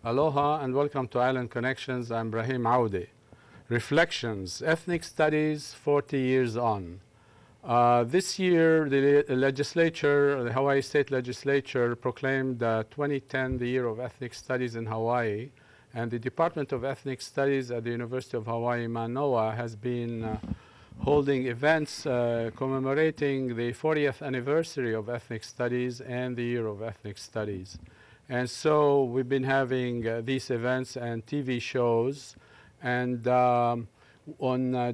Aloha and welcome to Island Connections. I'm Ibrahim Aoude. Reflections, Ethnic Studies 40 years on. This year, the legislature, the Hawaii State Legislature proclaimed 2010 the year of Ethnic Studies in Hawaii, and the Department of Ethnic Studies at the University of Hawai'i, Mānoa, has been holding events commemorating the 40th anniversary of Ethnic Studies and the year of Ethnic Studies. And so we've been having these events and TV shows. And on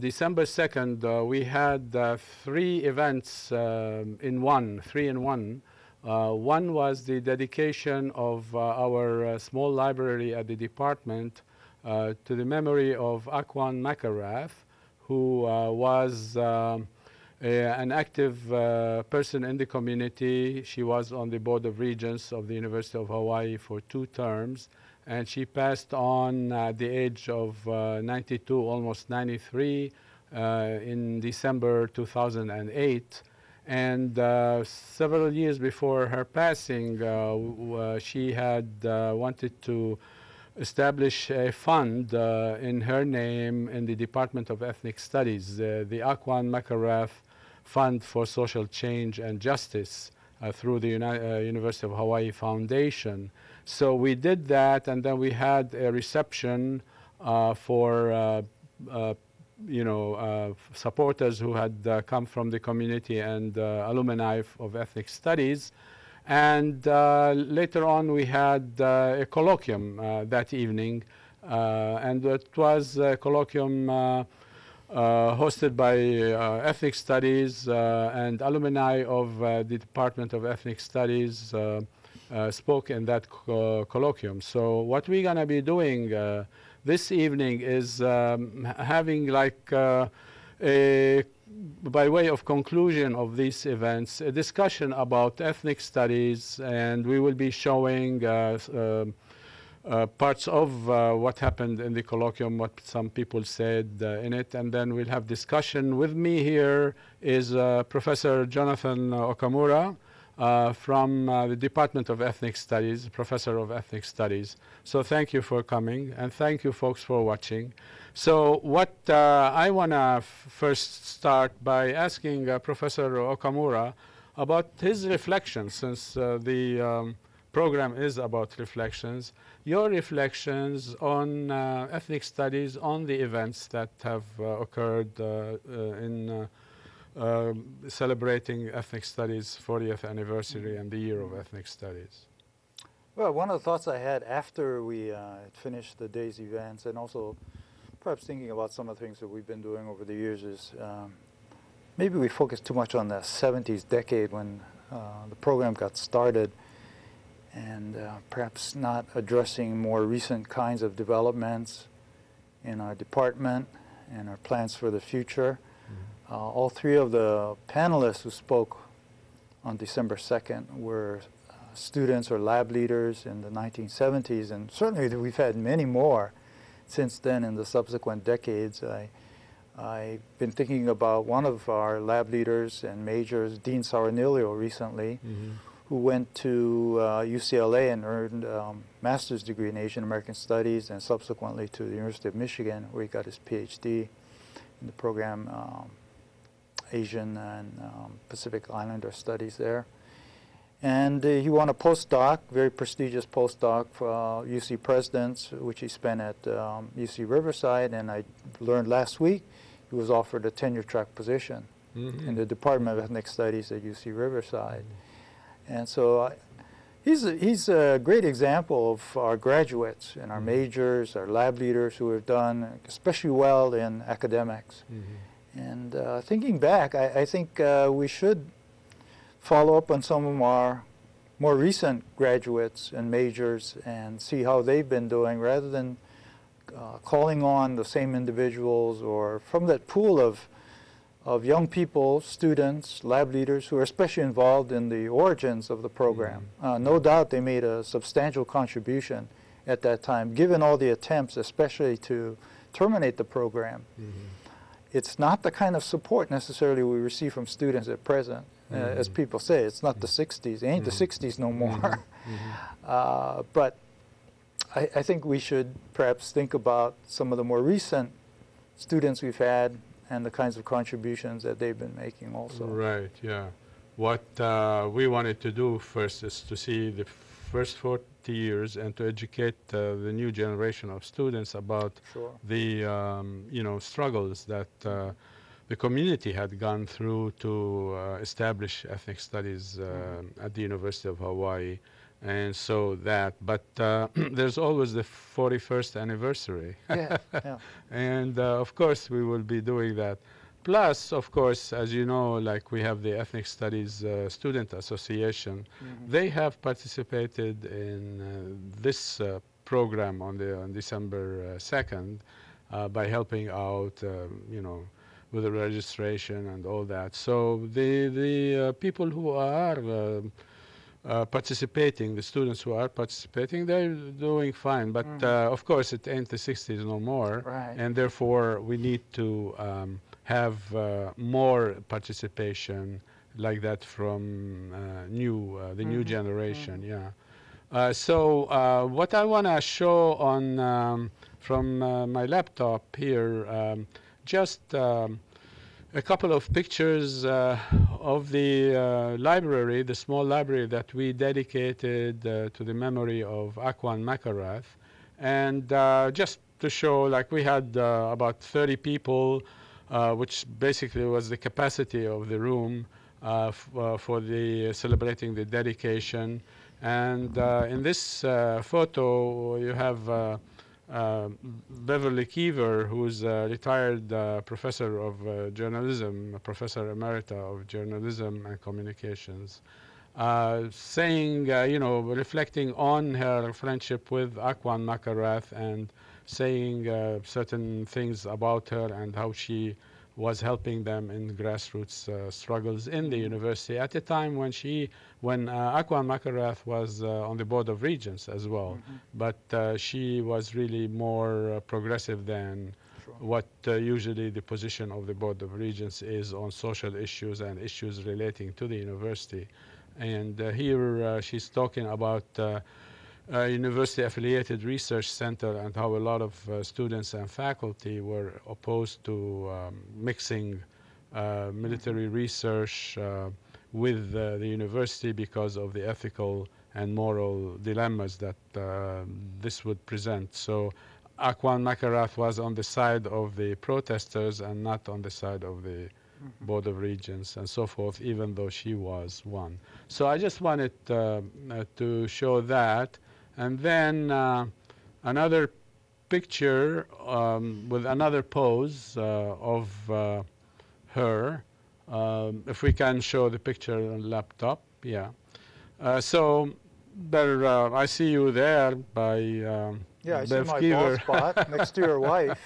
December 2nd, we had 3 events in one, 3 in 1. One was the dedication of our small library at the department to the memory of Akwan Makarath, who was an active person in the community. She was on the Board of Regents of the University of Hawaii for 2 terms, and she passed on at the age of 92, almost 93, in December 2008. And several years before her passing, she had wanted to establish a fund in her name in the Department of Ethnic Studies, the Akwan Makarath Fund for Social Change and Justice through the University of Hawaii Foundation. So we did that, and then we had a reception for supporters who had come from the community and alumni of Ethnic Studies. And later on we had a colloquium that evening, and it was a colloquium hosted by Ethnic Studies, and alumni of the Department of Ethnic Studies spoke in that colloquium. So what we're going to be doing this evening is having like by way of conclusion of these events, a discussion about ethnic studies, and we will be showing parts of what happened in the colloquium, what some people said in it, and then we'll have discussion. With me here is Professor Jonathan Okamura from the Department of Ethnic Studies, Professor of Ethnic Studies. So thank you for coming, and thank you folks for watching. So what I want to first start by asking Professor Okamura about his reflections, since the program is about reflections, your reflections on ethnic studies, on the events that have occurred in celebrating ethnic studies 40th anniversary and the year of ethnic studies. Well, one of the thoughts I had after we finished the day's events, and also perhaps thinking about some of the things that we've been doing over the years, is maybe we focused too much on the 70s decade when the program got started, and perhaps not addressing more recent kinds of developments in our department and our plans for the future. All 3 of the panelists who spoke on December 2nd were students or lab leaders in the 1970s, and certainly we've had many more since then in the subsequent decades. I've been thinking about one of our lab leaders and majors, Dean Sauranilio, recently, who went to UCLA and earned a master's degree in Asian American Studies, and subsequently to the University of Michigan, where he got his PhD in the program Asian and Pacific Islander Studies there. And he won a postdoc, very prestigious postdoc for UC Presidents, which he spent at UC Riverside, and I learned last week he was offered a tenure-track position in the Department of Ethnic Studies at UC Riverside. And so he's a great example of our graduates and our majors, our lab leaders who have done especially well in academics. And thinking back, I think we should follow up on some of our more recent graduates and majors and see how they've been doing, rather than calling on the same individuals or from that pool of young people, students, lab leaders who are especially involved in the origins of the program. No doubt they made a substantial contribution at that time, given all the attempts, especially to terminate the program. It's not the kind of support necessarily we receive from students at present. As people say, it's not the 60s. It ain't the 60s no more. But I think we should perhaps think about some of the more recent students we've had and the kinds of contributions that they've been making also. Right, yeah. What we wanted to do first is to see the first 40 years and to educate the new generation of students about Sure. the struggles that the community had gone through to establish ethnic studies at the University of Hawaii. And so that, but there's always the 41st anniversary. Yeah, yeah. And of course we will be doing that. Plus, of course, as you know, like we have the Ethnic Studies Student Association. They have participated in this program on December 2nd by helping out, with the registration and all that. So the people who are participating, the students who are participating, they're doing fine. But of course, it ain't the 60s no more. Right. And therefore, we need to have more participation like that from the new generation. Yeah. So what I want to show on from my laptop here, just a couple of pictures of the library, the small library that we dedicated to the memory of Akwan Makarath. And just to show, like we had about 30 people, which basically was the capacity of the room for the celebrating the dedication. And in this photo, you have Beverly Keever, who's a retired professor of journalism, professor emerita of journalism and communications, saying, reflecting on her friendship with Akwan Makarath and saying certain things about her and how she was helping them in grassroots struggles in the university at a time when Akwan Makarath was on the Board of Regents as well. But she was really more progressive than what usually the position of the Board of Regents is on social issues and issues relating to the university. And here she's talking about university-affiliated research center and how a lot of students and faculty were opposed to mixing military research with the university because of the ethical and moral dilemmas that this would present. So Akwan Makarath was on the side of the protesters and not on the side of the Board of Regents and so forth, even though she was one. So I just wanted to show that. And then another picture with another pose of her. If we can show the picture on laptop, yeah. So there, I see you there by Yeah, I see Bev my Keever. bald spot next to your wife.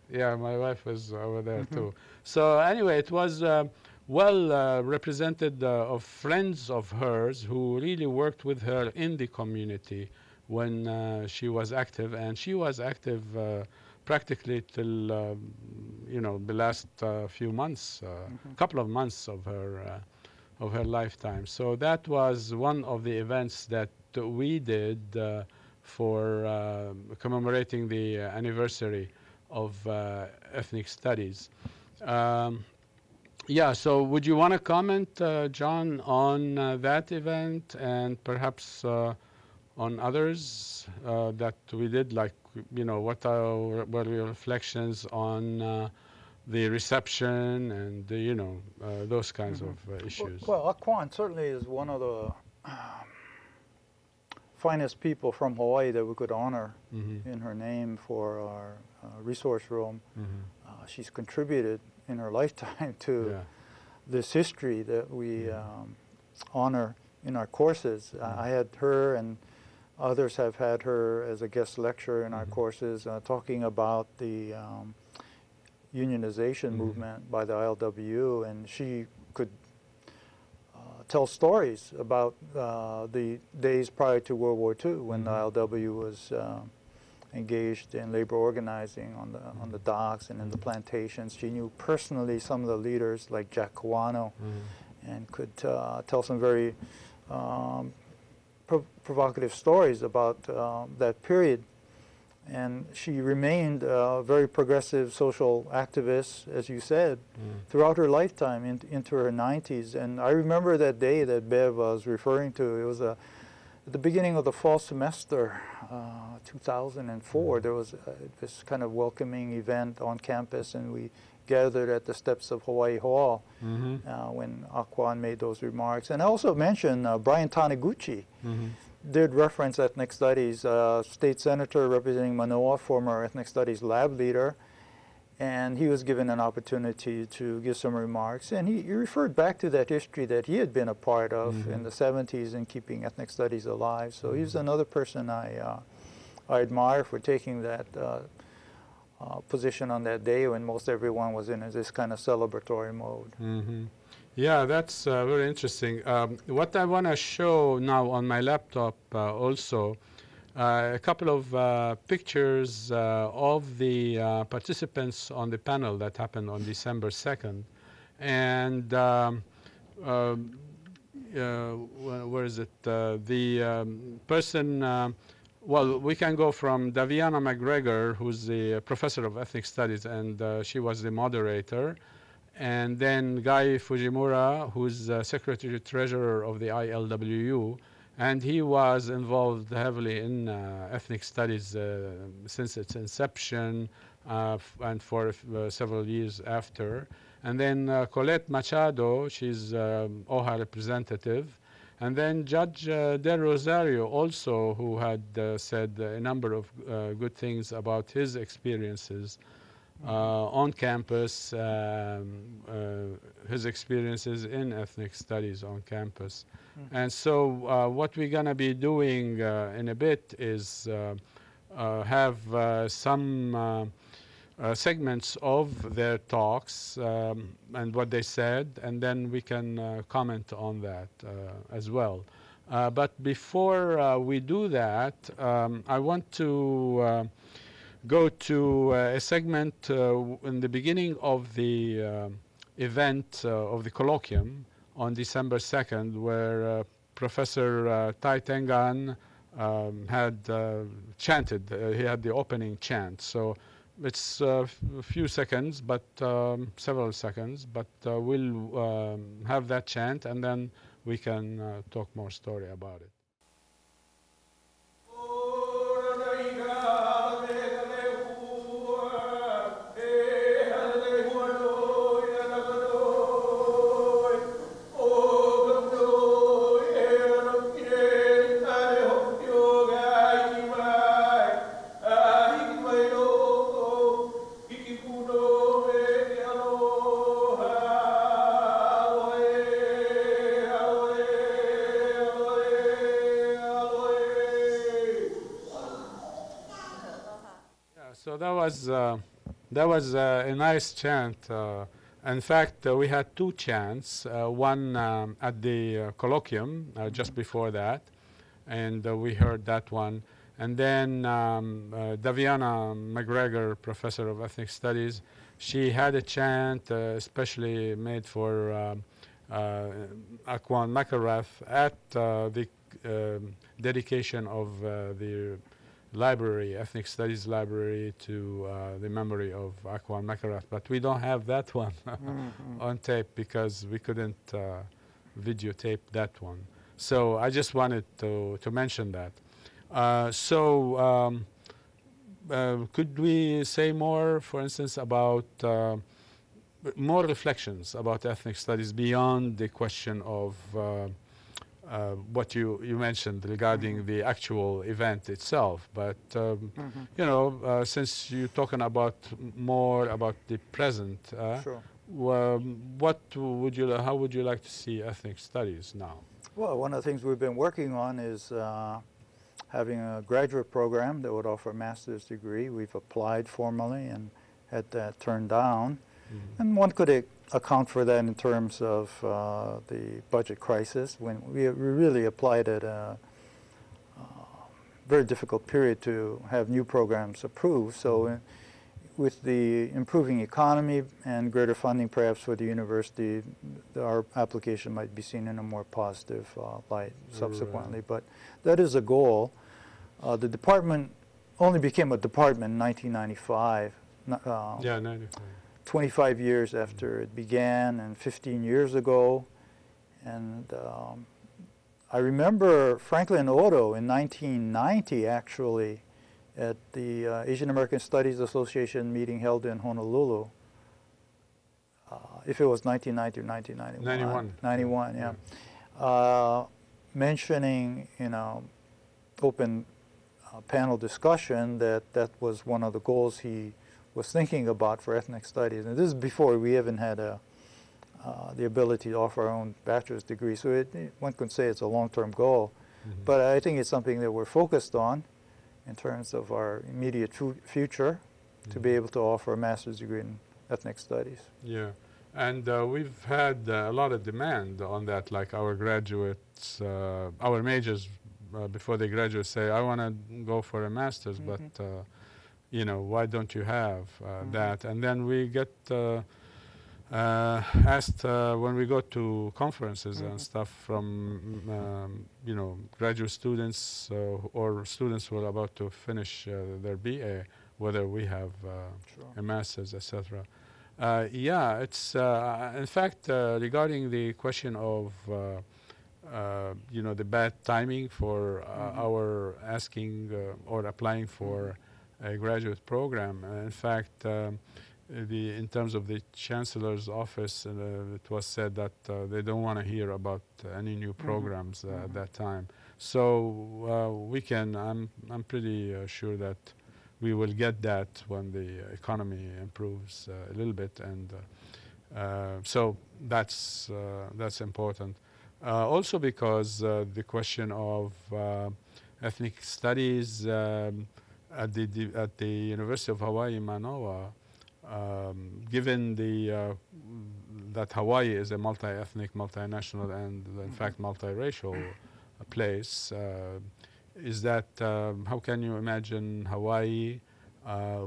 Yeah, my wife is over there too. So anyway, it was well represented of friends of hers who really worked with her in the community when she was active, and she was active practically till the last few months, couple of months of her lifetime. So that was one of the events that we did for commemorating the anniversary of ethnic studies. Yeah, so would you want to comment, John, on that event and perhaps on others that we did, like, what were your reflections on the reception and, those kinds of issues? Well, Akwan certainly is one of the finest people from Hawaii that we could honor in her name for our resource room. She's contributed in her lifetime to this history that we honor in our courses. I had her, and others have had her as a guest lecturer in our courses, talking about the unionization movement by the ILWU, and she could tell stories about the days prior to World War II when the ILWU was engaged in labor organizing on the docks and in the plantations. She knew personally some of the leaders like Jack Kawano, and could tell some very, I think, provocative stories about that period. And she remained a very progressive social activist, as you said, throughout her lifetime into her 90s. And I remember that day that Bev was referring to. It was at the beginning of the fall semester, 2004. There was this kind of welcoming event on campus, and we gathered at the steps of Hawaii Hall when Akwan made those remarks. And I also mentioned Brian Taniguchi. Did reference ethnic studies, state senator representing Mānoa, former ethnic studies lab leader, and he was given an opportunity to give some remarks. And he referred back to that history that he had been a part of in the 70s in keeping ethnic studies alive. So he's another person I admire for taking that position on that day when most everyone was in this kind of celebratory mode. Yeah, that's very interesting. What I want to show now on my laptop also, a couple of pictures of the participants on the panel that happened on December 2nd. And where is it? The person, well, we can go from Daviana McGregor, who's the professor of ethnic studies, and she was the moderator. And then Guy Fujimura, who's secretary treasurer of the ILWU, and he was involved heavily in ethnic studies since its inception and for several years after. And then Colette Machado, she's OHA representative. And then Judge Del Rosario also, who had said a number of good things about his experiences on campus, his experiences in ethnic studies on campus. And so what we're going to be doing in a bit is have some segments of their talks and what they said, and then we can comment on that as well. But before we do that, I want to go to a segment in the beginning of the event of the colloquium on December 2nd, where Professor Tai Tengan had chanted. He had the opening chant. So it's a few seconds, but several seconds, but we'll have that chant, and then we can talk more story about it. That was a nice chant. In fact, we had two chants, one at the colloquium just before that, and we heard that one. And then Daviana McGregor, professor of ethnic studies, she had a chant especially made for Akwan Makarath at the dedication of the library, ethnic studies library, to the memory of Akwan Makarath. But we don't have that one on tape because we couldn't videotape that one. So I just wanted to mention that. Could we say more, for instance, about more reflections about ethnic studies beyond the question of what you mentioned regarding the actual event itself, but you know, since you're talking about more about the present, Sure. what would you, how would you like to see ethnic studies now? Well, one of the things we've been working on is having a graduate program that would offer a master's degree. We've applied formally and had that turned down. And one could account for that in terms of the budget crisis, when we really applied at a very difficult period to have new programs approved. So with the improving economy and greater funding perhaps for the university, our application might be seen in a more positive light subsequently. But that is a goal. The department only became a department in 1995. Yeah, 95. 25 years after it began and 15 years ago. And I remember Franklin Otto in 1990 actually at the Asian American Studies Association meeting held in Honolulu. If it was 1990 or 1991. 91, yeah. Mentioning, open panel discussion that was one of the goals he was thinking about for ethnic studies. And this is before we even had the ability to offer our own bachelor's degree. So one could say it's a long-term goal. Mm-hmm. But I think it's something that we're focused on in terms of our immediate future, to be able to offer a master's degree in ethnic studies. Yeah, and we've had a lot of demand on that, like our graduates, our majors, before they graduate say, I want to go for a master's, but, why don't you have that? And then we get asked when we go to conferences and stuff from graduate students or students who are about to finish their BA, whether we have a master's, etc. Yeah, it's in fact regarding the question of the bad timing for our asking or applying for a graduate program. In fact, in terms of the Chancellor's office, it was said that they don't want to hear about any new programs at that time. So I'm pretty sure that we will get that when the economy improves a little bit, and so that's important. Also because the question of ethnic studies at the University of Hawai'i, Mānoa, given that Hawaii is a multi-ethnic, multinational, and in fact multiracial place, is that how can you imagine Hawaii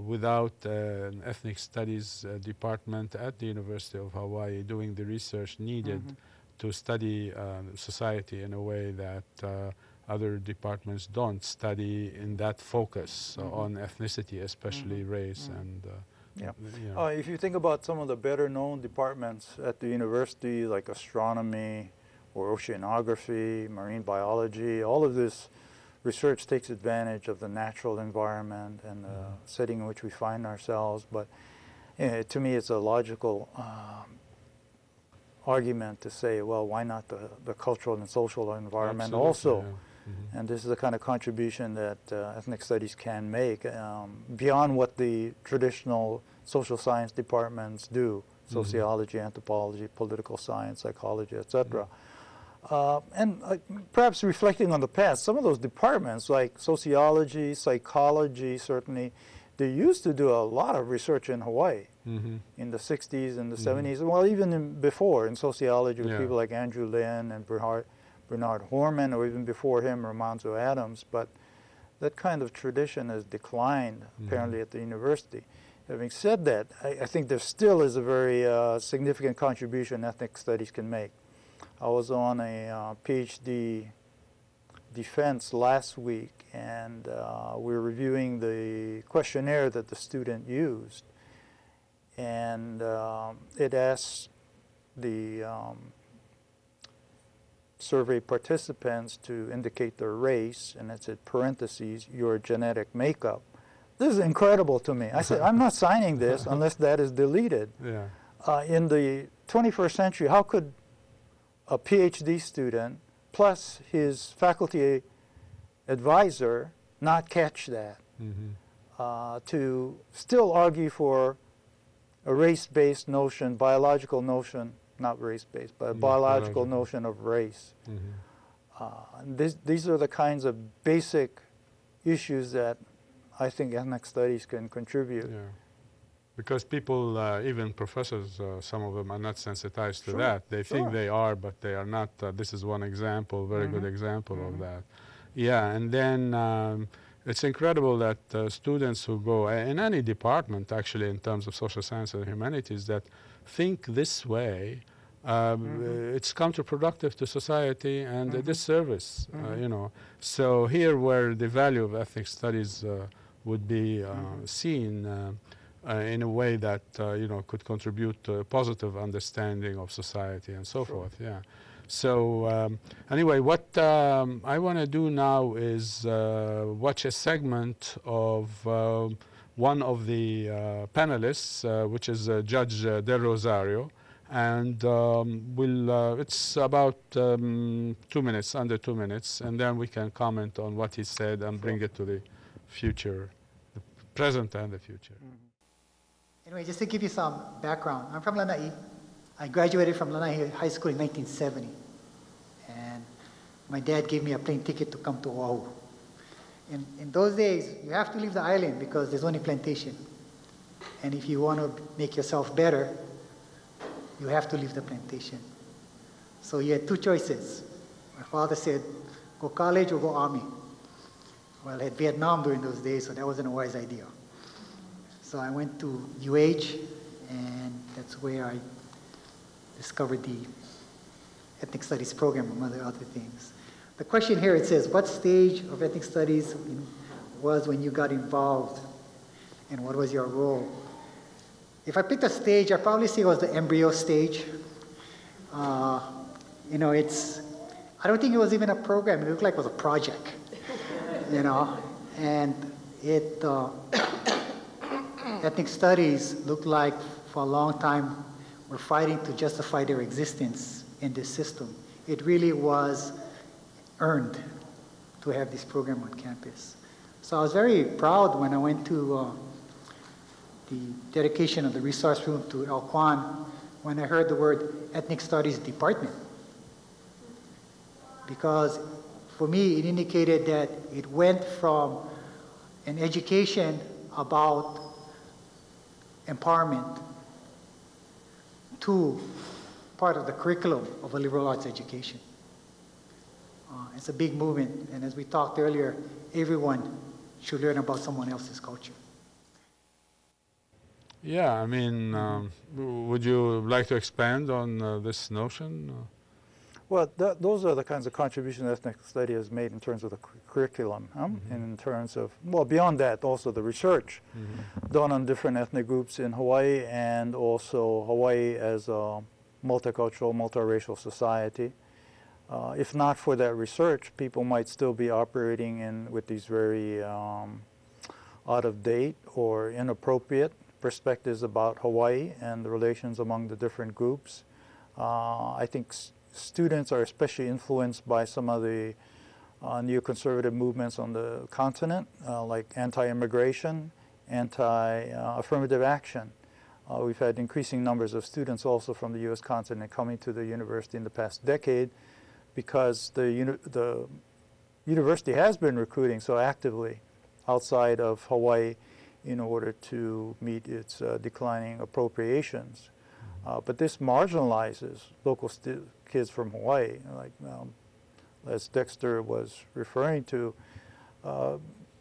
without an ethnic studies department at the University of Hawaii doing the research needed to study society in a way that other departments don't study in that focus on ethnicity, especially race and if you think about some of the better known departments at the university, like astronomy or oceanography, marine biology, all of this research takes advantage of the natural environment and the setting in which we find ourselves. But to me, it's a logical argument to say, well, why not the cultural and social environment also? And this is the kind of contribution that ethnic studies can make beyond what the traditional social science departments do, sociology, anthropology, political science, psychology, etc. And perhaps reflecting on the past, some of those departments like sociology, psychology, certainly, they used to do a lot of research in Hawaii in the 60s and the 70s, well, even before in sociology with people like Andrew Lin and Bernard Horman, or even before him, Romanzo Adams. But that kind of tradition has declined, apparently, at the university. Having said that, I think there still is a very significant contribution ethnic studies can make. I was on a PhD defense last week, and we were reviewing the questionnaire that the student used. And it asked the survey participants to indicate their race, and it said, parentheses, your genetic makeup. This is incredible to me. I said, I'm not signing this unless that is deleted. In the 21st century, how could a PhD student plus his faculty advisor not catch that? To still argue for a race-based notion, biological notion, not race-based, but a biological notion of race. These are the kinds of basic issues that I think ethnic studies can contribute. Because people, even professors, some of them are not sensitized to that. They think they are, but they are not. This is one example, very good example of that. Yeah, and then it's incredible that students who go in any department, actually, in terms of social science and humanities, that think this way, it's counterproductive to society and a disservice, you know. So here, where the value of ethnic studies would be seen in a way that you know, could contribute to a positive understanding of society and so forth. Yeah. So anyway, what I want to do now is watch a segment of one of the panelists, which is Judge Del Rosario, and it's about 2 minutes, under 2 minutes, and then we can comment on what he said and bring it to the future, the present and the future. Anyway, just to give you some background, I'm from Lanai. I graduated from Lanai High School in 1970. And my dad gave me a plane ticket to come to Oahu. In those days, you have to leave the island because there's only plantation. And if you want to make yourself better, you have to leave the plantation. So you had two choices. My father said, go college or go army. Well, I had Vietnam during those days, so that wasn't a wise idea. So I went to UH, and that's where I discovered the ethnic studies program, among other things. The question here, it says, what stage of ethnic studies was when you got involved, and what was your role? If I picked a stage, I'd probably say it was the embryo stage. You know, I don't think it was even a program. It looked like it was a project, you know, and ethnic studies looked like for a long time were fighting to justify their existence in this system. It really was earned to have this program on campus. So I was very proud when I went to the dedication of the resource room to El Quan when I heard the word Ethnic Studies Department. Because for me, it indicated that it went from an education about empowerment to part of the curriculum of a liberal arts education. It's a big movement, and as we talked earlier, everyone should learn about someone else's culture. Yeah, I mean, would you like to expand on this notion? Well, those are the kinds of contributions ethnic study has made in terms of the curriculum, and in terms of, well, beyond that, also the research done on different ethnic groups in Hawaii, and also Hawaii as a multicultural, multiracial society. If not for that research, people might still be operating with these very out-of-date or inappropriate perspectives about Hawaii and the relations among the different groups. I think students are especially influenced by some of the neoconservative movements on the continent, like anti-immigration, anti-affirmative action. We've had increasing numbers of students also from the U.S. continent coming to the university in the past decade, because the university has been recruiting so actively outside of Hawaii in order to meet its declining appropriations. But this marginalizes local kids from Hawaii, like as Dexter was referring to.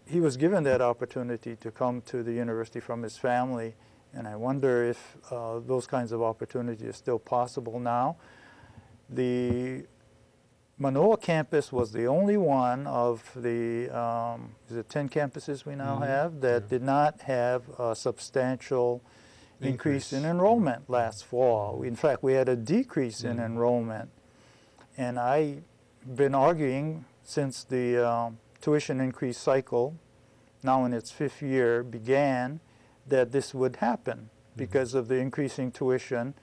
He was given that opportunity to come to the university from his family, and I wonder if those kinds of opportunities are still possible now. The Mānoa campus was the only one of the, is it 10 campuses we now have, that did not have a substantial increase in enrollment last fall. In fact, we had a decrease in enrollment. And I've been arguing since the tuition increase cycle, now in its 5th year, began, that this would happen. Because of the increasing tuition,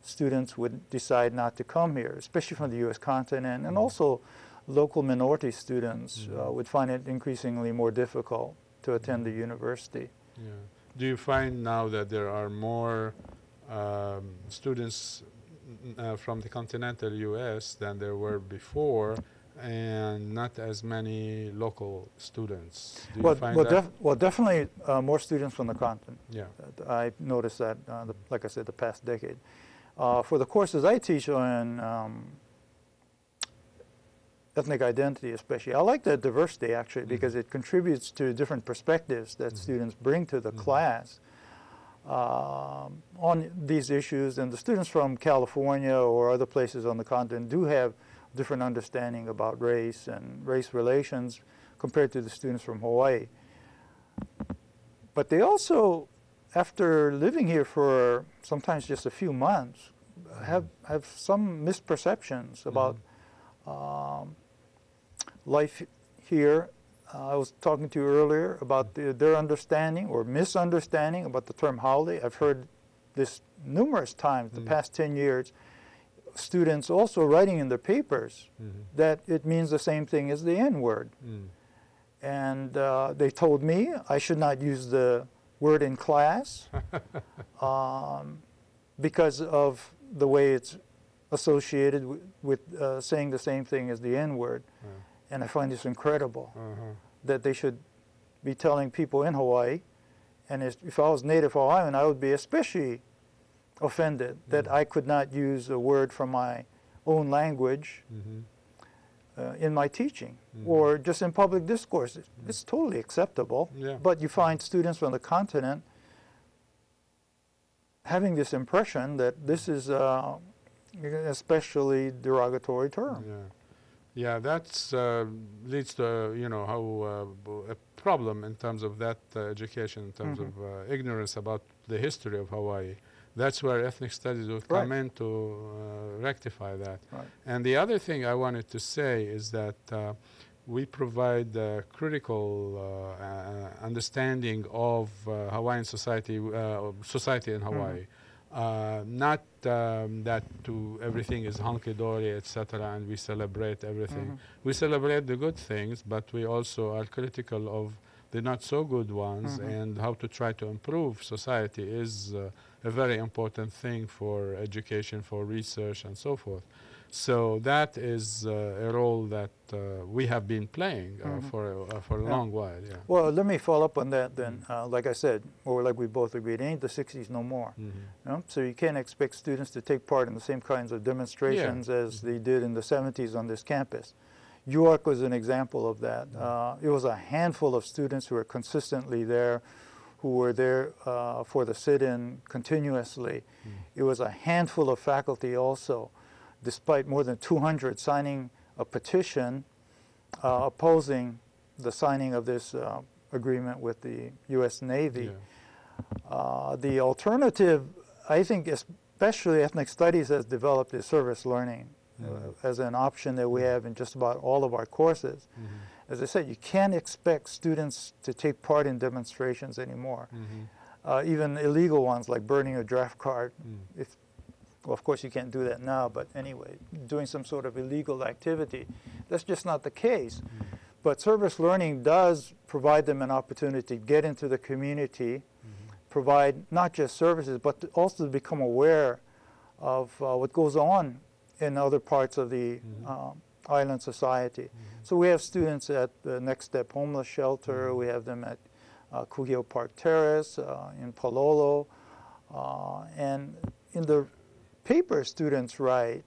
students would decide not to come here, especially from the U.S. continent, and also local minority students would find it increasingly more difficult to attend the university. Yeah. Do you find now that there are more students from the continental U.S. than there were before, and not as many local students? Do you find that? Well, definitely more students from the continent. Yeah. I noticed that, like I said, the past decade. For the courses I teach on ethnic identity especially. I like the diversity actually because it contributes to different perspectives that students bring to the class on these issues. And the students from California or other places on the continent do have different understanding about race and race relations compared to the students from Hawaii. But they also, after living here for sometimes just a few months, have some misperceptions about life here. I was talking to you earlier about their understanding or misunderstanding about the term holiday. I've heard this numerous times the past 10 years. Students also writing in their papers that it means the same thing as the N-word. And they told me I should not use the word in class because of the way it's associated with saying the same thing as the N-word. And I find this incredible that they should be telling people in Hawaii, and if I was native Hawaiian, I would be especially offended that I could not use a word from my own language in my teaching or just in public discourse. It's totally acceptable, but you find students from the continent having this impression that this is an especially derogatory term. Yeah, that's leads to, you know, how a problem in terms of that education, in terms of ignorance about the history of Hawaii. That's where ethnic studies would come in to rectify that. And the other thing I wanted to say is that we provide critical understanding of Hawaiian society, society in Hawaii. Not that everything is hunky-dory, etc., and we celebrate everything. We celebrate the good things, but we also are critical of the not-so-good ones, and how to try to improve society is a very important thing for education, for research, and so forth. So that is a role that we have been playing for a long while. Well, let me follow up on that then. Like I said, or like we both agreed, it ain't the 60s no more. You know? So you can't expect students to take part in the same kinds of demonstrations as they did in the 70s on this campus. York was an example of that. It was a handful of students who were consistently there, who were there for the sit-in continuously. It was a handful of faculty also, despite more than 200 signing a petition opposing the signing of this agreement with the U.S. Navy. The alternative, I think, especially ethnic studies has developed is service learning as an option that we have in just about all of our courses. As I said, you can't expect students to take part in demonstrations anymore. Even illegal ones like burning a draft card. Well, of course, you can't do that now, but anyway, doing some sort of illegal activity, that's just not the case. But service learning does provide them an opportunity to get into the community, provide not just services, but also to become aware of what goes on in other parts of the island society. So we have students at the Next Step Homeless Shelter, we have them at Kugeo Park Terrace, in Palolo, and in the paper students write,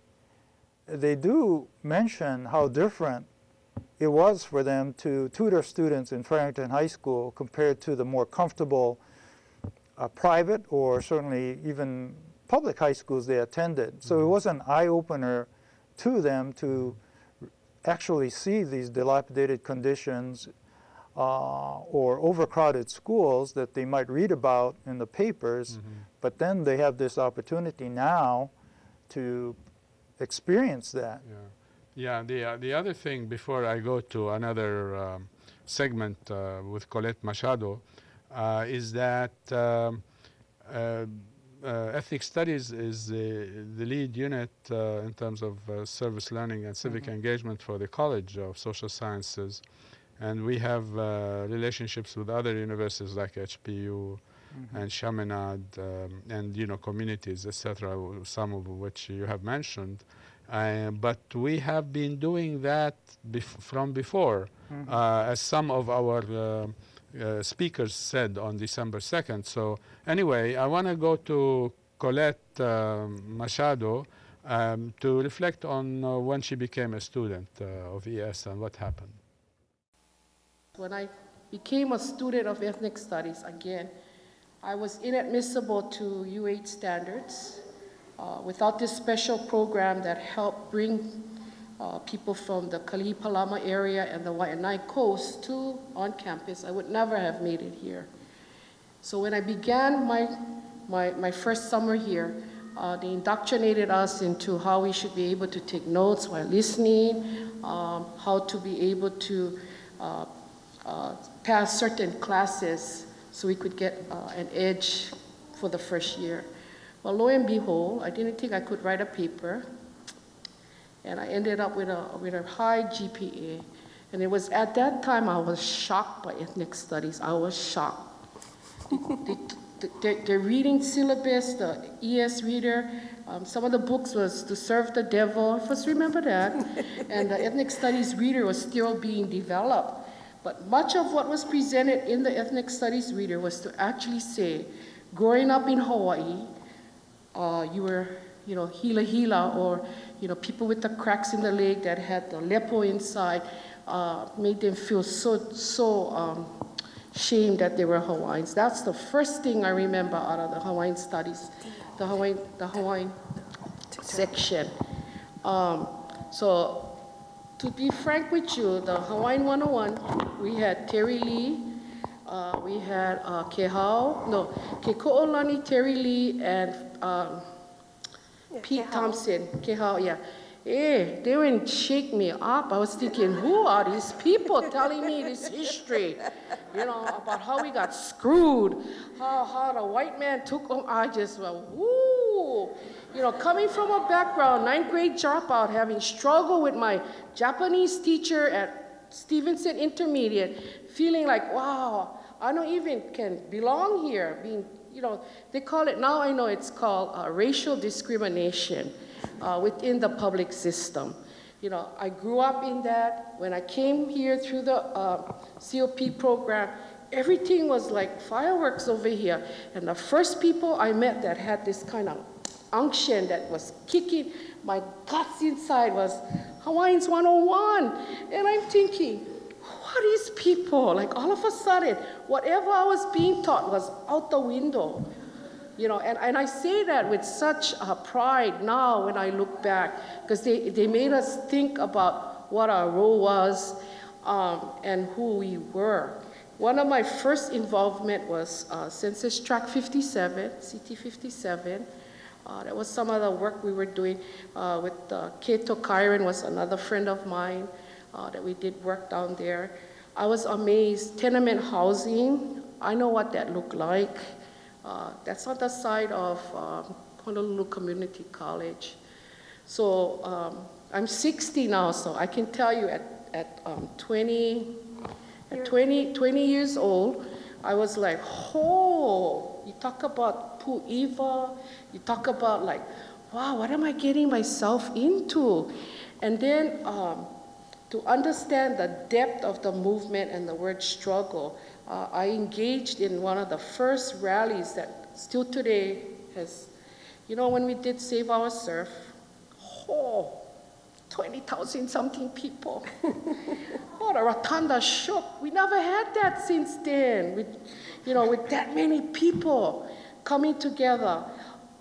they do mention how different it was for them to tutor students in Farrington High School compared to the more comfortable private or certainly even public high schools they attended. So it was an eye-opener to them to actually see these dilapidated conditions or overcrowded schools that they might read about in the papers, but then they have this opportunity now to experience that. The other thing before I go to another segment with Colette Machado is that ethnic studies is the lead unit in terms of service learning and civic engagement for the College of Social Sciences. And we have relationships with other universities like HPU and Chaminade and, you know, communities, etc., some of which you have mentioned. But we have been doing that from before, as some of our speakers said on December 2nd. So anyway, I want to go to Colette Machado to reflect on when she became a student of ES and what happened. When I became a student of ethnic studies, again, I was inadmissible to UH standards without this special program that helped bring people from the Kalihipalama area and the Waianae coast on campus. I would never have made it here. So when I began my first summer here, they indoctrinated us into how we should be able to take notes while listening, how to be able to pass certain classes so we could get an edge for the first year. Well, lo and behold, I didn't think I could write a paper, and I ended up with a high GPA. And it was at that time I was shocked by ethnic studies. I was shocked. The reading syllabus, the ES reader, some of the books was To Serve the Devil, I first remember that, and the ethnic studies reader was still being developed. But much of what was presented in the ethnic studies reader was to actually say, growing up in Hawaii, you were, hila, or, people with the cracks in the leg that had the lepo inside, made them feel so shamed that they were Hawaiians. That's the first thing I remember out of the Hawaiian studies, the Hawaiian section. So to be frank with you, the Hawaiian 101, we had Terry Lee, we had Keko'olani, Terry Lee, and Pete Thompson, Kehao, yeah. Hey, they wouldn't shake me up. I was thinking, who are these people telling me this history? About how we got screwed, how the white man took them. I just went, woo. Coming from a background, 9th grade dropout, having struggled with my Japanese teacher at Stevenson Intermediate, feeling like, wow, I don't even can belong here. They call it, now I know it's called racial discrimination within the public system. I grew up in that. When I came here through the COP program, everything was like fireworks over here. And the first people I met that had this kind of unction that was kicking my guts inside was Hawaiians 101. And I'm thinking, who are these people? Like all of a sudden, whatever I was being taught was out the window. And I say that with such pride now when I look back, because they made us think about what our role was and who we were. One of my first involvement was Census Tract 57, CT 57. That was some of the work we were doing with Keto Kyron was another friend of mine that we did work down there. I was amazed. Tenement housing, I know what that looked like. That's on the side of Honolulu Community College. So I'm 60 now, so I can tell you at 20 years old, I was like, oh, you talk about pu'iwa, you talk about like, wow, what am I getting myself into? And then to understand the depth of the movement and the word struggle, I engaged in one of the first rallies that still today has, when we did Save Our Surf, 20,000 something people. The rotunda shook. We never had that since then, with that many people coming together.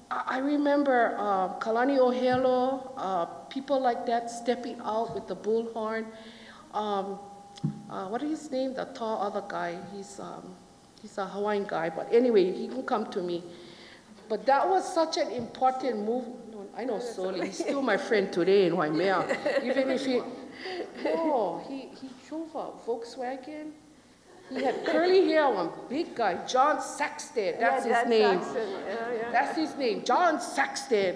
I remember Kalani Ohelo, people like that stepping out with the bullhorn. What is his name? The tall other guy. He's a Hawaiian guy, but anyway, he can come to me. But that was such an important move. I know Soli. He's still my friend today in Waimea. Even if he drove a Volkswagen. He had curly hair, one big guy, John Saxton. That's his name. That's his name, John Saxton.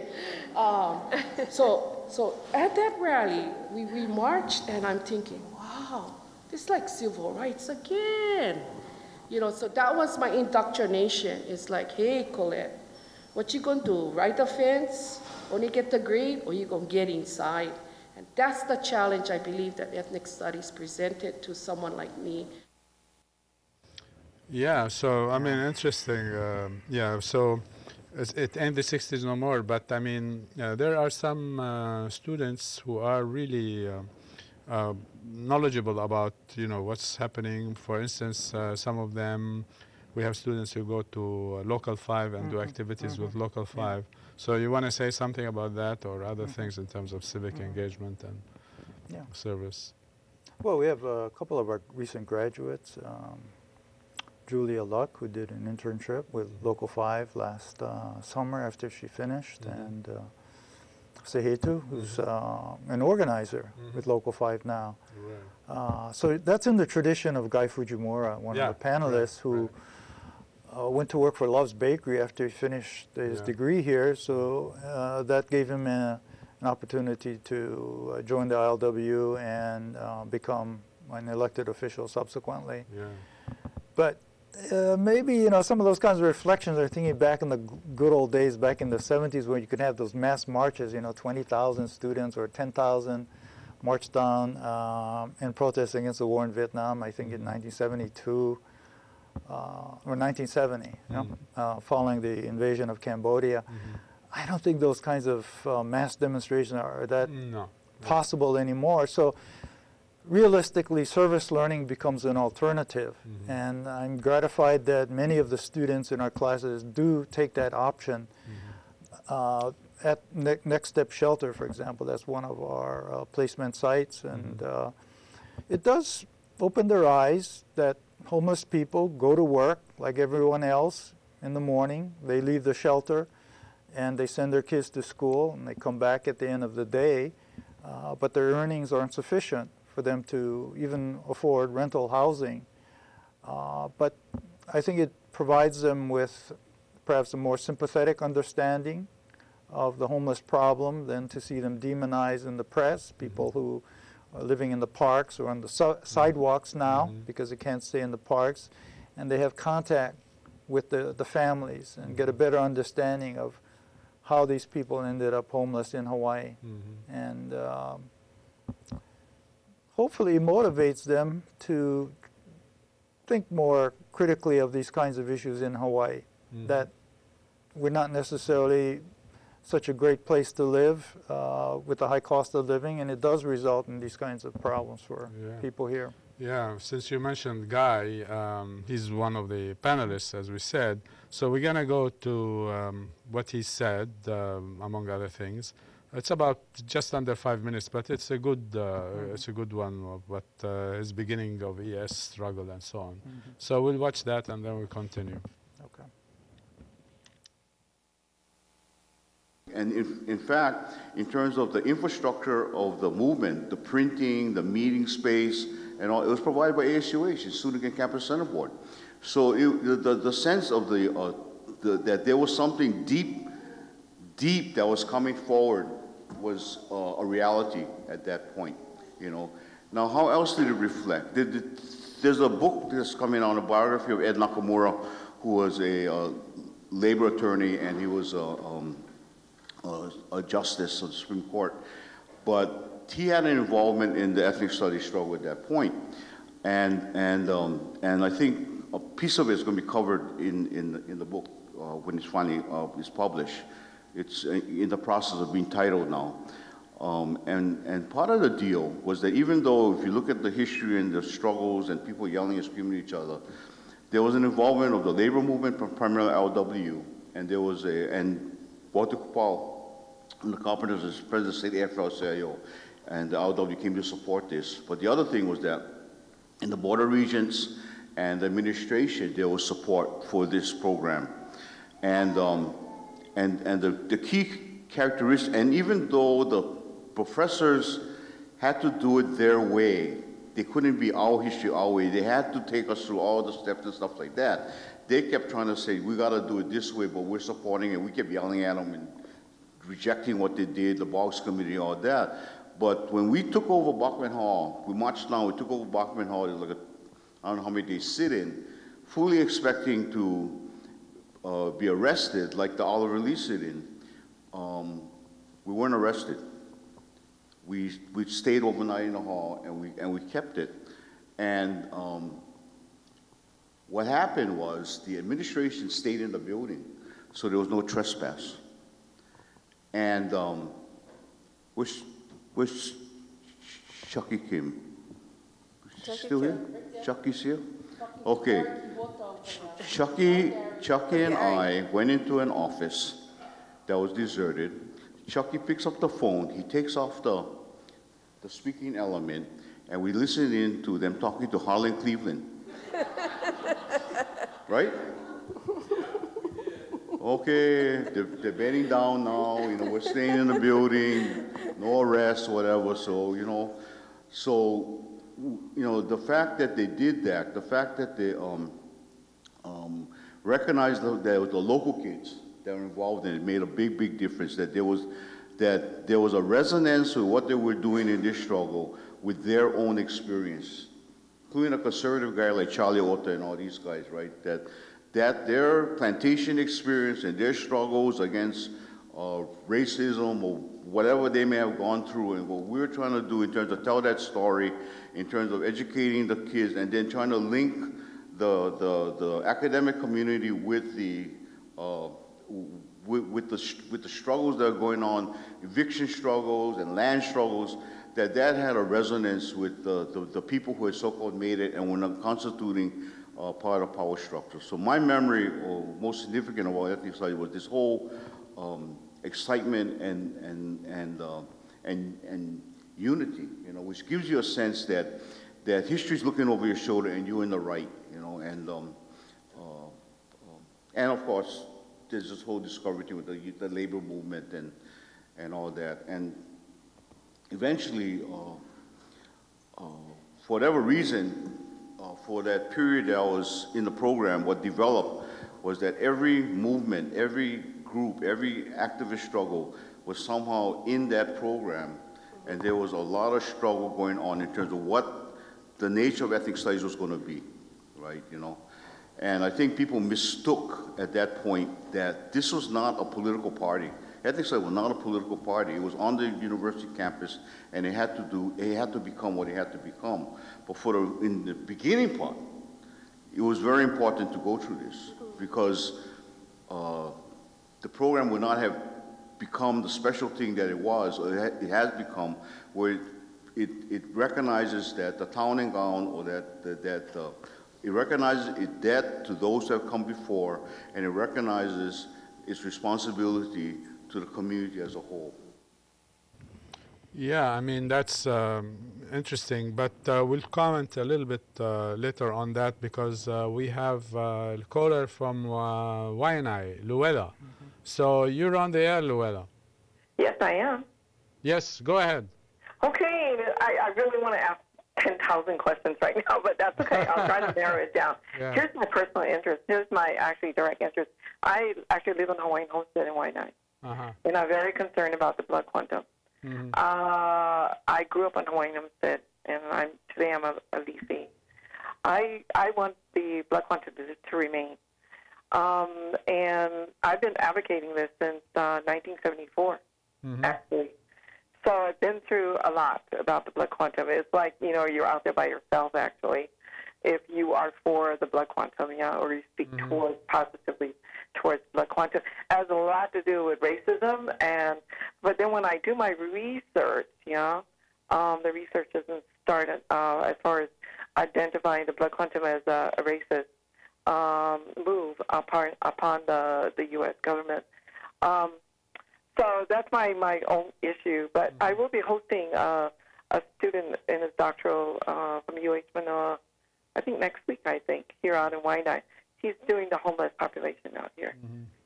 So at that rally, we marched, and I'm thinking, wow, this is like civil rights again. So that was my indoctrination. It's like, hey, Colette, what you gonna do? Ride the fence, only get the grade, or you gonna get inside? And that's the challenge I believe that ethnic studies presented to someone like me. Yeah, so I mean, interesting. So It ain't the 60s no more, but I mean, there are some students who are really knowledgeable about, what's happening. For instance, some of them, we have students who go to Local 5 and do activities with Local 5. So you want to say something about that or other things in terms of civic engagement and service? Well, we have a couple of our recent graduates. Julia Luck, who did an internship with Local 5 last summer after she finished, and Sehetu, who's an organizer with Local 5 now. Right. So that's in the tradition of Guy Fujimura, one of the panelists who went to work for Love's Bakery after he finished his degree here. So that gave him an opportunity to join the ILW and become an elected official subsequently. But maybe, some of those kinds of reflections are thinking back in the good old days, back in the 70s, where you could have those mass marches, 20,000 students or 10,000 marched down in protest against the war in Vietnam, I think in 1972 or 1970, following the invasion of Cambodia. I don't think those kinds of mass demonstrations are that possible anymore. So realistically, service learning becomes an alternative. And I'm gratified that many of the students in our classes do take that option. At Next Step Shelter, for example, that's one of our placement sites. And it does open their eyes that homeless people go to work like everyone else in the morning. They leave the shelter and they send their kids to school and they come back at the end of the day. But their earnings aren't sufficient for them to even afford rental housing. But I think it provides them with perhaps a more sympathetic understanding of the homeless problem than to see them demonized in the press, people who are living in the parks or on the sidewalks now because they can't stay in the parks, and they have contact with the families and get a better understanding of how these people ended up homeless in Hawaii. And hopefully it motivates them to think more critically of these kinds of issues in Hawaii, that we're not necessarily such a great place to live with a high cost of living, and it does result in these kinds of problems for people here. Yeah, since you mentioned Guy, he's one of the panelists, as we said. So we're going to go to what he said, among other things. It's about just under 5 minutes, but it's a good one of what his beginning of ES struggle and so on. So we'll watch that and then we'll continue. Okay. And in fact, in terms of the infrastructure of the movement, the printing, the meeting space, and all, it was provided by ASUH, the Student and Campus Center Board. So the sense of that there was something deep that was coming forward was a reality at that point, Now, how else did it reflect? There's a book that's coming out, a biography of Ed Nakamura, who was a labor attorney, and he was a justice of the Supreme Court. But he had an involvement in the ethnic studies struggle at that point. And I think a piece of it is going to be covered in the book when it's finally is published. It's in the process of being titled now. And part of the deal was that even though if you look at the history and the struggles and people yelling and screaming at each other, there was an involvement of the labor movement, primarily LW, and there was and Walter Kupal, the carpenters, as president of the state AFL-CIO, and the LW came to support this. But the other thing was that in the border regions and the administration, there was support for this program. And the key characteristic, and even though the professors had to do it their way, they couldn't be our history, our way. They had to take us through all the steps and stuff like that. They kept trying to say, we got to do it this way, but we're supporting it. We kept yelling at them and rejecting what they did, the Boggs Committee, all that. But when we took over Bachman Hall, we marched down, we took over Bachman Hall, it was like I don't know how many days sit-in, fully expecting to be arrested like the Oliver Lee sit-in. We weren't arrested. We stayed overnight in the hall and we kept it. And what happened was the administration stayed in the building. so there was no trespass. And which Chucky Kim? Still here? Chucky's here? Okay. Chucky and I went into an office that was deserted. Chucky picks up the phone, he takes off the speaking element, and we listen in to them talking to Harlan Cleveland. Right? Okay, they're bedding down now, you know, we're staying in the building, no arrests, whatever, so, you know, the fact that they did that, the fact that they recognized that it was the local kids that were involved in it made a big, big difference, that there was a resonance with what they were doing in this struggle with their own experience, including a conservative guy like Charlie Otta and all these guys, right, that their plantation experience and their struggles against racism or whatever they may have gone through, and what we're trying to do in terms of tell that story, in terms of educating the kids, and then trying to link the academic community with the struggles that are going on, eviction struggles and land struggles, that had a resonance with the people who had so-called made it and were not constituting part of power structure. So my memory, or most significant of all ethnic studies, was this whole excitement and unity, you know, which gives you a sense that history's looking over your shoulder and you're in the right, you know, and of course there's this whole discovery thing with the labor movement and all that, and eventually, for whatever reason, for that period that I was in the program, what developed was that every movement, every group, every activist struggle was somehow in that program, and there was a lot of struggle going on in terms of what the nature of ethnic studies was going to be, right, you know. And I think people mistook at that point that this was not a political party. Ethnic studies was not a political party. It was on the university campus, and it had to become what it had to become. But in the beginning part, it was very important to go through this, because the program would not have become the special thing that it was, or it has become, where it recognizes that the town and gown, or it recognizes its debt to those that have come before, and it recognizes its responsibility to the community as a whole. Yeah, I mean, that's interesting, but we'll comment a little bit later on that, because we have a caller from Waianae, Luella. So you're on the air, Luella. Yes, I am. Yes, go ahead. Okay, I really want to ask 10,000 questions right now, but that's okay. I'll try to narrow it down. Yeah. Here's my personal interest. Here's my actually direct interest. I actually live in Hawaiian homestead in Waianae, and I'm very concerned about the blood quantum. I grew up on Hawaiian homestead, and today I'm a leafy. I want the blood quantum to remain. And I've been advocating this since 1974, actually. So I've been through a lot about the blood quantum. It's like, you know, you're out there by yourself, actually, if you are for the blood quantum, yeah, or you speak positively towards blood quantum. It has a lot to do with racism, but then when I do my research, yeah, the research doesn't start as far as identifying the blood quantum as a racist move upon the U.S. government. So that's my own issue. But I will be hosting a student in his doctoral from UH Mānoa, I think next week, here out in Waianae. He's doing the homeless population out here.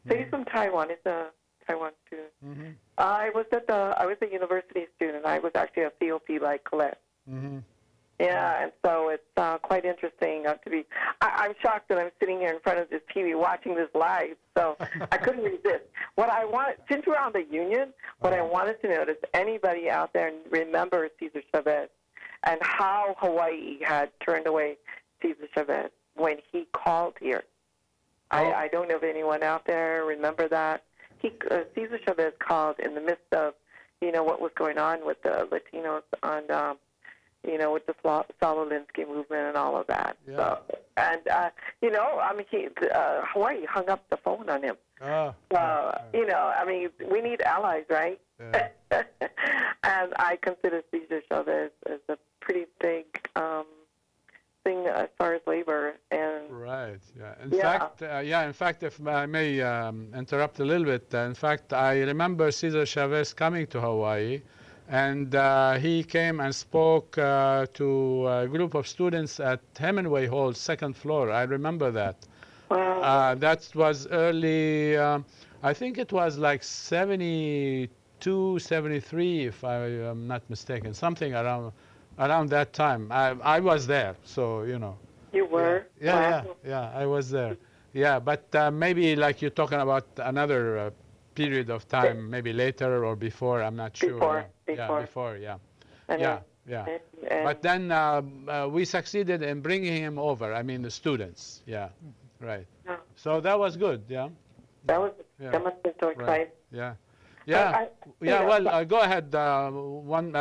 So he's from Taiwan. He's a Taiwan student. I was a university student. I was actually a COP like Colette. Yeah, and so it's quite interesting to be. I'm shocked that I'm sitting here in front of this TV watching this live, so I couldn't resist. Since we're on the Union, what I wanted to know, does anybody out there remember Cesar Chavez and how Hawaii had turned away Cesar Chavez when he called here? I don't know if anyone out there remember that. Cesar Chavez called in the midst of, what was going on with the Latinos on you know, with the Salo-Linsky movement and all of that. Yeah. So, and, you know, I mean, Hawaii hung up the phone on him. You know, I mean, we need allies, right? Yeah. And I consider Cesar Chavez as a pretty big thing as far as labor. And right. Yeah. In fact, if I may interrupt a little bit. In fact, I remember Cesar Chavez coming to Hawaii, and he came and spoke to a group of students at Hemingway Hall, second floor. I remember that. Wow. That was early. I think it was like 72, 73, if I am not mistaken. Something around that time. I was there, so you know. You were? Yeah, Wow. I was there. Yeah, but maybe like you're talking about another period of time, maybe later or before. I'm not sure. Before. Yeah, before. Yeah. And Yeah. And But then we succeeded in bringing him over. I mean, the students. Yeah. Right. Yeah. So that was good. Yeah. that must have been so exciting. Right. Yeah. Yeah. Well, go ahead. One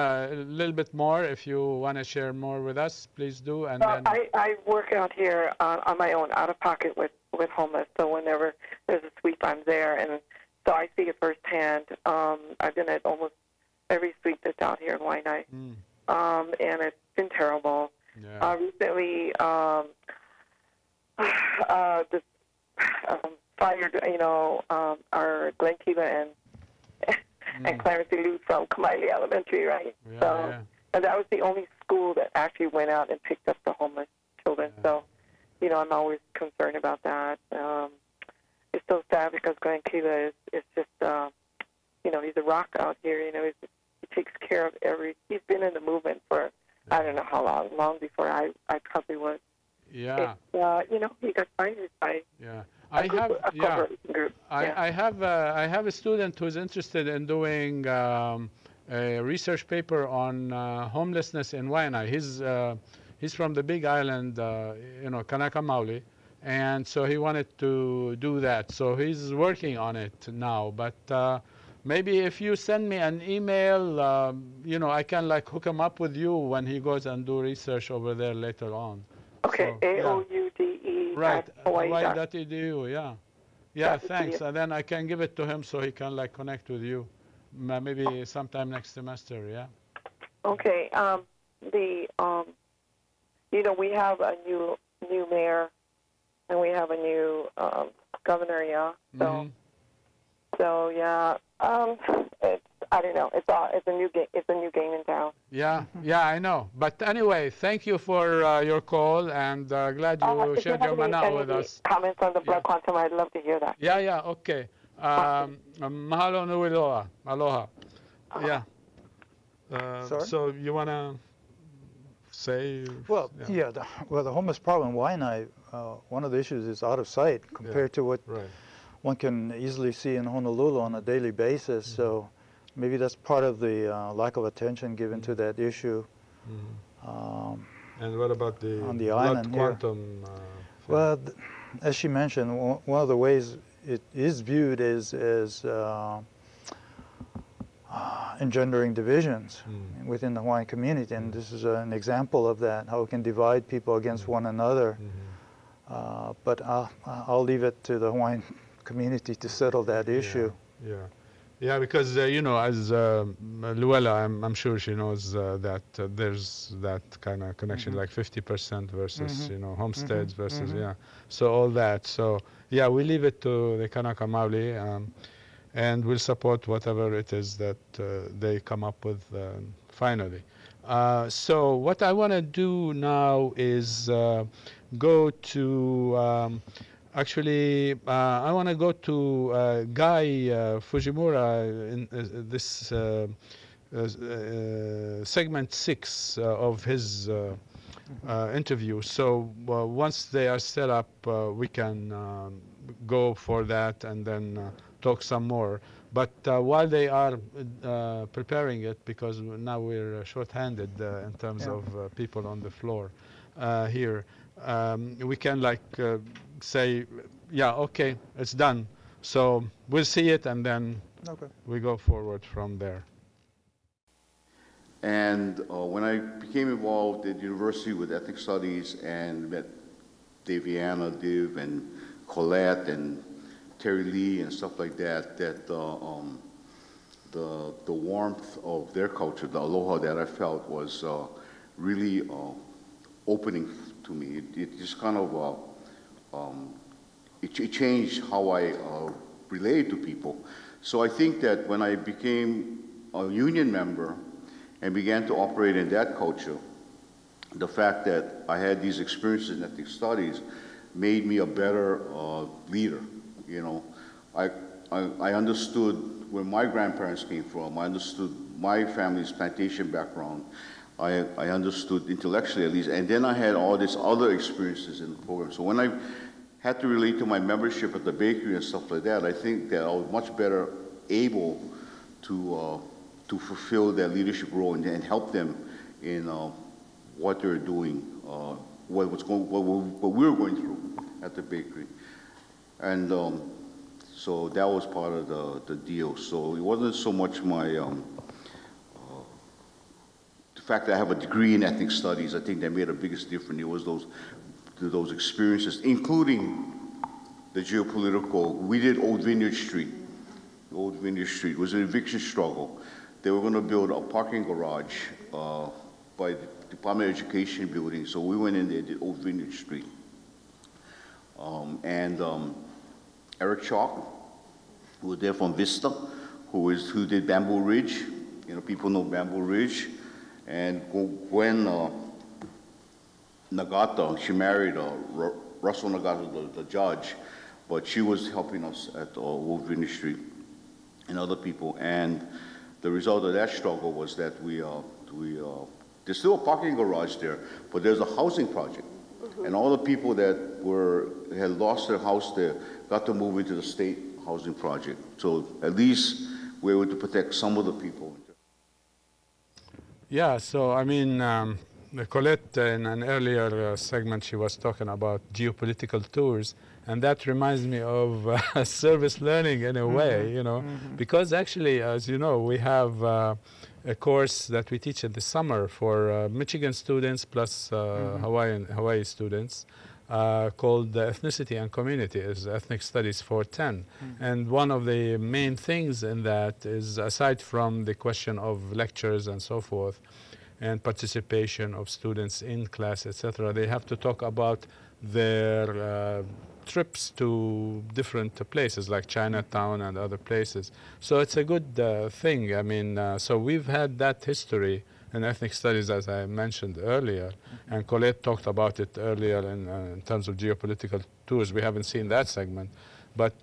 little bit more, if you want to share more with us, please do. And then I work out here on my own, out of pocket with homeless. So whenever there's a sweep, I'm there, and so I see it firsthand. I've been at almost every sweep that's out here in Waianae, and it's been terrible. Yeah. Recently, this fired, you know, our Glen Kiva and Clarence Lou from Kamaile Elementary, right? Yeah, and that was the only school that actually went out and picked up the homeless children. Yeah. So, you know, I'm always concerned about that. It's so sad because Glen Kiva is just, you know, he's a rock out here. You know, he takes care of he's been in the movement for, I don't know how long before I probably was. Yeah. You know, he got fired by I have a student who's interested in doing a research paper on homelessness in Waianae. He's from the Big Island, you know, Kanaka Maoli, and so he wanted to do that. So he's working on it now. But maybe if you send me an email, you know, I can like hook him up with you when he goes and do research over there later on. Okay, so, AOUDE right, Hawaii.edu. Yeah, thanks. And then I can give it to him so he can like connect with you, maybe sometime next semester. Yeah. Okay. You know, we have a new mayor, and we have a new governor. Yeah. So, so yeah. I don't know. It's a new game. It's a new game in town. Yeah, I know. But anyway, thank you for your call, and glad you shared your Mānoa with us. Comments on the blood quantum? I'd love to hear that. Yeah. Okay. Mahalo nui loa. Aloha. Yeah. So you wanna say? Well, the homeless problem in Waianae, one of the issues is out of sight compared to what one can easily see in Honolulu on a daily basis. So maybe that's part of the lack of attention given to that issue. And what about the on the blood island quantum? Well, as she mentioned, one of the ways it is viewed is engendering divisions within the Hawaiian community, and this is an example of that, how it can divide people against one another. But I'll leave it to the Hawaiian community to settle that issue. Yeah, because you know, as Luella, I'm sure she knows that there's that kind of connection, like 50% versus you know, homesteads versus so all that. So yeah, we leave it to the Kanaka Maoli, and we'll support whatever it is that they come up with finally. So what I want to do now is go to actually, I want to go to Guy Fujimura in this segment 6 of his interview. So once they are set up, we can go for that and then talk some more. But while they are preparing it, because now we're short-handed in terms of people on the floor here, we can like say, okay, it's done. So we'll see it, and then we go forward from there. And when I became involved at the university with ethnic studies and met Daviana, Div, and Colette, and Terry Lee, and stuff like that, the warmth of their culture, the aloha that I felt was really opening to me. It just kind of, it changed how I relate to people. So I think that when I became a union member and began to operate in that culture, the fact that I had these experiences in ethnic studies made me a better leader. You know, I understood where my grandparents came from. I understood my family's plantation background. I understood intellectually at least, and then I had all these other experiences in the program. So when I had to relate to my membership at the bakery and stuff like that, I think that I was much better able to fulfill their leadership role and help them in what they're doing, what we were going through at the bakery. And so that was part of the deal. So it wasn't so much my, the fact that I have a degree in ethnic studies, I think that made the biggest difference. It was those experiences, including the geopolitical. We did Old Vineyard Street. Old Vineyard Street was an eviction struggle. They were going to build a parking garage by the Department of Education building, so we went in there and did Old Vineyard Street. Eric Chalk, who was there from Vista, who did Bamboo Ridge. You know, people know Bamboo Ridge. And Gwen Nagata, she married Russell Nagata, the judge, but she was helping us at Old Vineyard Street and other people. And the result of that struggle was that there's still a parking garage there, but there's a housing project. Mm-hmm. And all the people that had lost their house there got to move into the state housing project. So at least we were able to protect some of the people. Yeah, so I mean, Colette, in an earlier segment, she was talking about geopolitical tours, and that reminds me of service learning in a way, you know, because actually, as you know, we have a course that we teach in the summer for Michigan students plus Hawaii students called Ethnicity and Community, is Ethnic Studies 410. And one of the main things in that is, aside from the question of lectures and so forth, and participation of students in class, etc., they have to talk about their trips to different places like Chinatown and other places. So it's a good thing. I mean, so we've had that history in ethnic studies, as I mentioned earlier, and Colette talked about it earlier in terms of geopolitical tours. We haven't seen that segment, but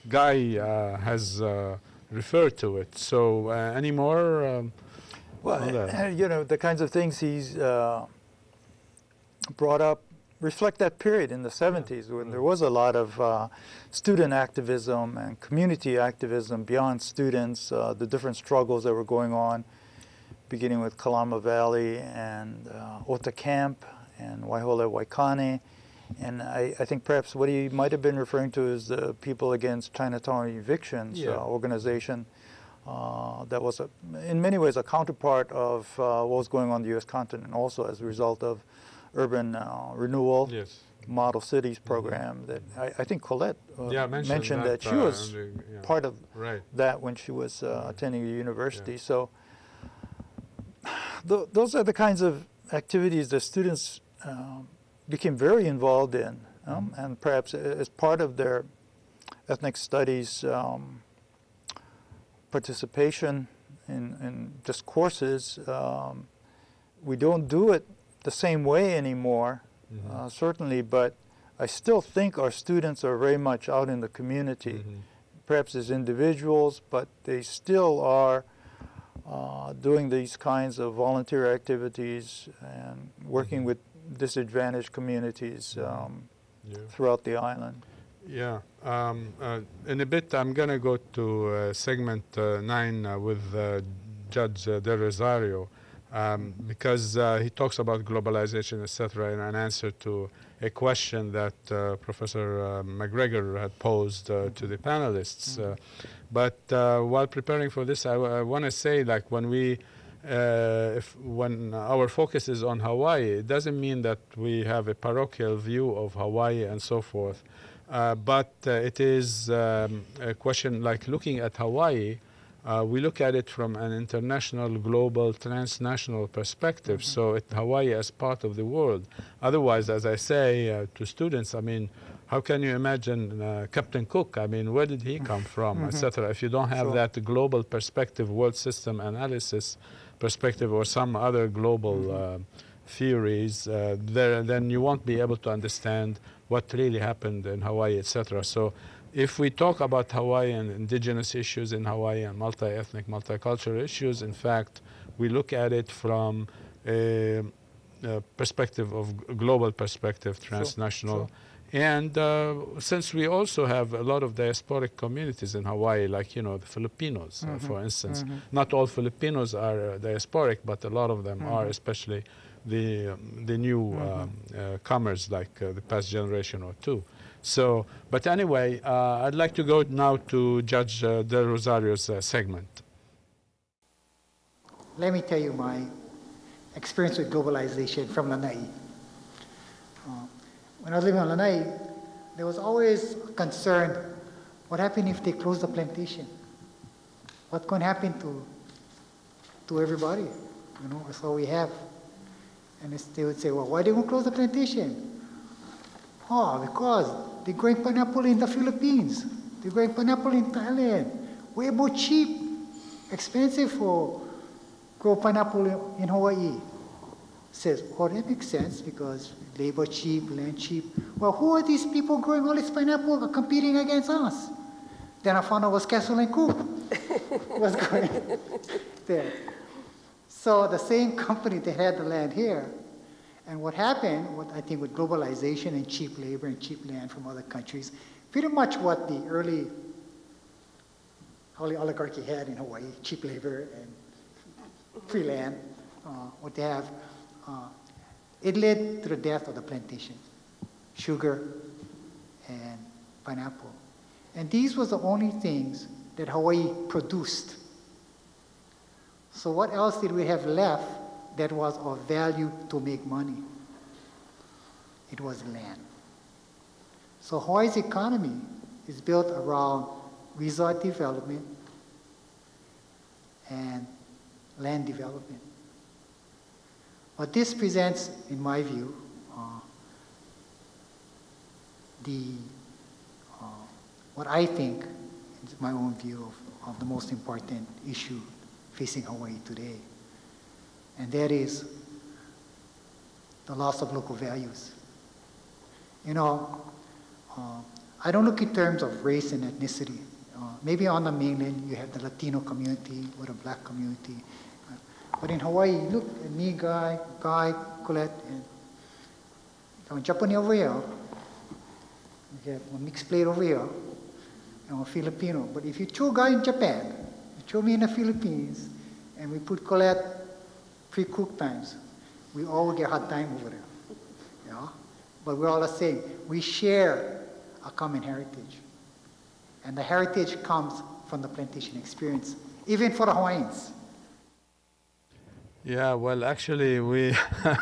Guy has referred to it. So any more? Well, you know, the kinds of things he's brought up reflect that period in the 70s when there was a lot of student activism and community activism beyond students, the different struggles that were going on, beginning with Kalama Valley and Ota Camp and Waihola Waikane. And I think perhaps what he might have been referring to is the People Against Chinatown Evictions organization that was, in many ways, a counterpart of what was going on in the U.S. continent, also as a result of urban renewal, model cities program that I think Colette mentioned that she was part of that when she was attending the university. So those are the kinds of activities that students became very involved in, and perhaps as part of their ethnic studies participation in just courses. We don't do it the same way anymore, certainly, but I still think our students are very much out in the community, perhaps as individuals, but they still are doing these kinds of volunteer activities and working with disadvantaged communities throughout the island. Yeah. In a bit, I'm going to go to segment 9 with Judge Del Rosario because he talks about globalization, etc., in an answer to a question that Professor McGregor had posed to the panelists. But while preparing for this, I want to say, like, when we when our focus is on Hawaii, it doesn't mean that we have a parochial view of Hawaii and so forth. But it is a question like looking at Hawaii, we look at it from an international, global, transnational perspective. So Hawaii as part of the world. Otherwise, as I say to students, I mean, how can you imagine Captain Cook? I mean, where did he come from, etc. If you don't have that global perspective, world system analysis perspective, or some other global theories, then you won't be able to understand what really happened in Hawaii, etc. So if we talk about Hawaii and indigenous issues in Hawaii and multi-ethnic, multicultural issues, in fact, we look at it from a perspective of global perspective, transnational. And since we also have a lot of diasporic communities in Hawaii, like, you know, the Filipinos, for instance. Not all Filipinos are diasporic, but a lot of them are, especially the new comers, like the past generation or two. So, but anyway, I'd like to go now to Judge Del Rosario's segment. Let me tell you my experience with globalization from Lanai. When I was living on Lanai, there was always concern, what happened if they close the plantation? What's going to happen to everybody? You know, that's all we have. And they would say, well, why they won't close the plantation? Oh, because they're growing pineapple in the Philippines. They're growing pineapple in Thailand. Way more cheap, expensive for grow pineapple in Hawaii. Says, well, that makes sense because labor cheap, land cheap. Well, who are these people growing all this pineapple competing against us? Then I found out it was Castle and Coop was going there. So the same company that had the land here, and what happened, what I think with globalization and cheap labor and cheap land from other countries, pretty much what the early oligarchy had in Hawaii, cheap labor and free land, what they have, it led to the death of the plantation, sugar and pineapple. And these were the only things that Hawaii produced. So what else did we have left that was of value to make money? It was land. So Hawaii's economy is built around resort development and land development. What this presents, in my view, what I think is my own view of the most important issue facing Hawaii today, and that is the loss of local values. You know, I don't look in terms of race and ethnicity. Maybe on the mainland you have the Latino community or the black community. But in Hawaii, look at me, Guy, Colette, and Japanese over here. We have a mixed plate over here, and a Filipino. But if you throw Guy in Japan, you throw me in the Philippines, and we put Colette pre-cooked times, we all get hard time over there. Yeah? But we're all the same. We share a common heritage. And the heritage comes from the plantation experience, even for the Hawaiians. Yeah, well, actually, we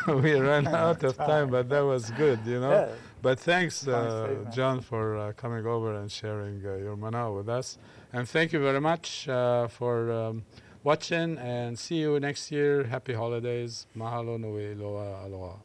ran out of time, but that was good, you know. Yeah. But thanks, John, for coming over and sharing your Mānoa with us. And thank you very much for watching, and see you next year. Happy holidays. Mahalo nui loa aloha.